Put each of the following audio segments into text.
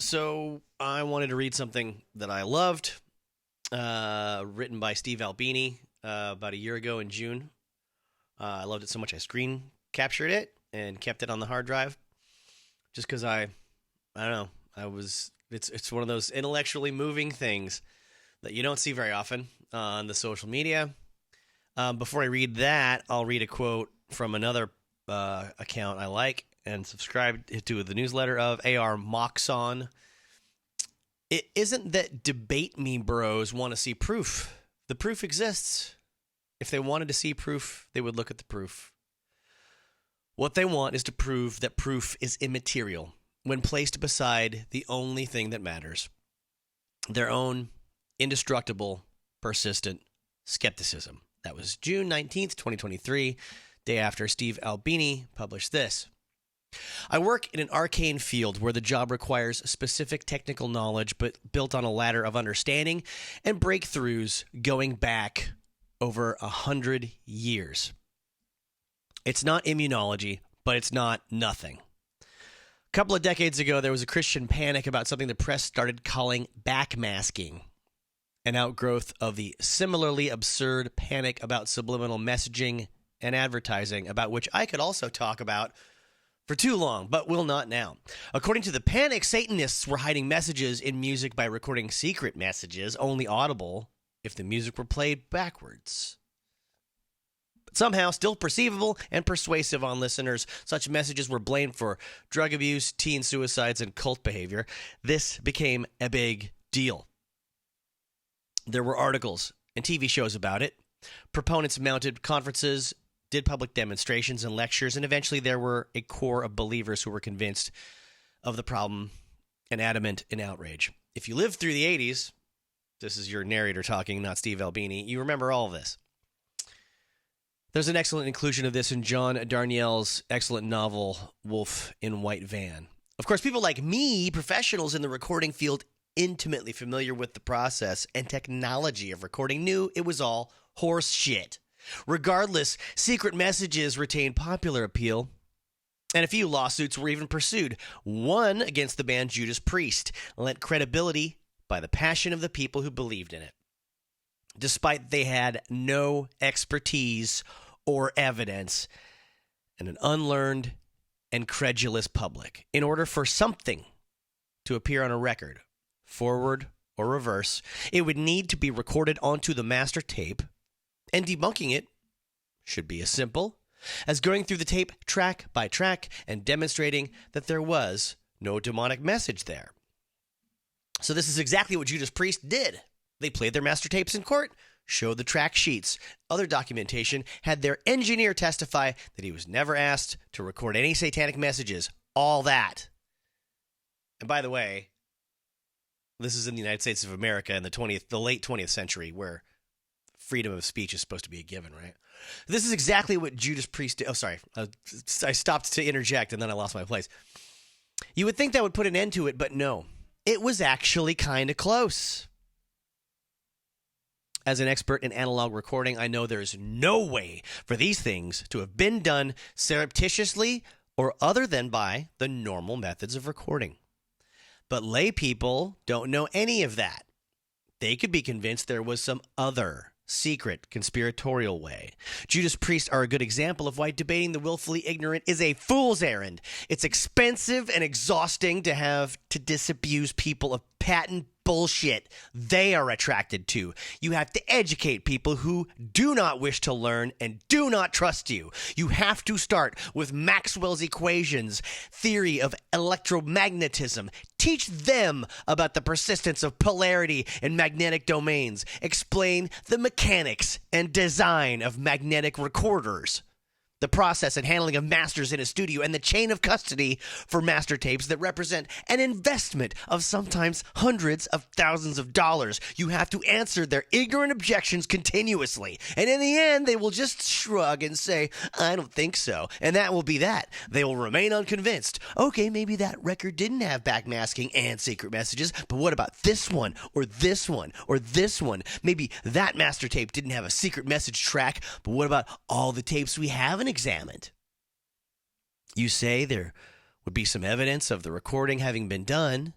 So I wanted to read something that I loved, written by Steve Albini about a year ago in June. I loved it so much I screen captured it and kept it on the hard drive, just because I don't know, it's one of those intellectually moving things that you don't see very often on the social media. Before I read that, I'll read a quote from another account I like and subscribe to the newsletter of A.R. Moxon. It isn't that debate me bros want to see proof. The proof exists. If they wanted to see proof, they would look at the proof. What they want is to prove that proof is immaterial when placed beside the only thing that matters: their own indestructible, persistent skepticism. That was June 19th, 2023, day after Steve Albini published this. I work in an arcane field where the job requires specific technical knowledge, but built on a ladder of understanding and breakthroughs going back over 100 years. It's not immunology, but it's not nothing. A couple of decades ago, there was a Christian panic about something the press started calling backmasking, an outgrowth of the similarly absurd panic about subliminal messaging and advertising, about which I could also talk about for too long, but will not now. According to the panic, Satanists were hiding messages in music by recording secret messages, only audible if the music were played backwards. But somehow, still perceivable and persuasive on listeners, such messages were blamed for drug abuse, teen suicides, and cult behavior. This became a big deal. There were articles and TV shows about it. Proponents mounted conferences, did public demonstrations and lectures, and eventually there were a core of believers who were convinced of the problem and adamant in outrage. If you lived through the 80s, this is your narrator talking, not Steve Albini, you remember all of this. There's an excellent inclusion of this in John Darnielle's excellent novel, Wolf in White Van. Of course, people like me, professionals in the recording field, intimately familiar with the process and technology of recording, knew it was all horse shit. Regardless, secret messages retained popular appeal, and a few lawsuits were even pursued. One against the band Judas Priest lent credibility by the passion of the people who believed in it, despite they had no expertise or evidence and an unlearned and credulous public. In order for something to appear on a record, forward or reverse, it would need to be recorded onto the master tape, and debunking it should be as simple as going through the tape track by track and demonstrating that there was no demonic message there. So this is exactly what Judas Priest did. They played their master tapes in court, showed the track sheets. Other documentation had their engineer testify that he was never asked to record any satanic messages. All that. And by the way, this is in the United States of America in the late 20th century, where freedom of speech is supposed to be a given, right? This is exactly what Judas Priest did. Oh, sorry. I stopped to interject, and then I lost my place. You would think that would put an end to it, but no. It was actually kind of close. As an expert in analog recording, I know there's no way for these things to have been done surreptitiously or other than by the normal methods of recording. But lay people don't know any of that. They could be convinced there was some other secret conspiratorial way. Judas Priest are a good example of why debating the willfully ignorant is a fool's errand. It's expensive and exhausting to have to disabuse people of patent bullshit they are attracted to. You have to educate people who do not wish to learn and do not trust you. You have to start with Maxwell's equations, theory of electromagnetism. Teach them about the persistence of polarity in magnetic domains. Explain the mechanics and design of magnetic recorders, the process and handling of masters in a studio, and the chain of custody for master tapes that represent an investment of sometimes hundreds of thousands of dollars. You have to answer their ignorant objections continuously, and in the end, they will just shrug and say, I don't think so, and that will be that. They will remain unconvinced. Okay, maybe that record didn't have backmasking and secret messages, but what about this one, or this one, or this one? Maybe that master tape didn't have a secret message track, but what about all the tapes we haven't examined? You say there would be some evidence of the recording having been done,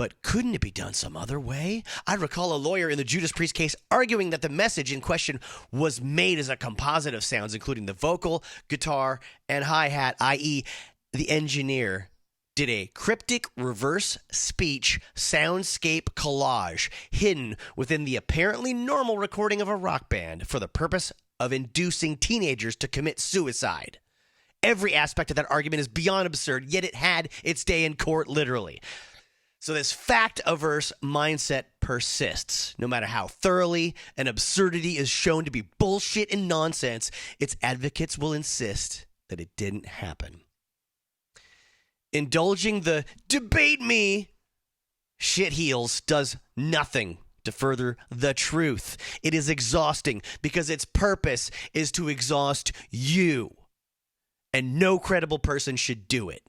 But couldn't it be done some other way? I recall a lawyer in the Judas Priest case arguing that the message in question was made as a composite of sounds, including the vocal, guitar, and hi-hat, i.e., the engineer did a cryptic reverse speech soundscape collage hidden within the apparently normal recording of a rock band for the purpose of inducing teenagers to commit suicide. Every aspect of that argument is beyond absurd, yet it had its day in court, literally. So this fact-averse mindset persists. No matter how thoroughly an absurdity is shown to be bullshit and nonsense, its advocates will insist that it didn't happen. Indulging the debate me shitheels does nothing to further the truth. It is exhausting because its purpose is to exhaust you. And no credible person should do it.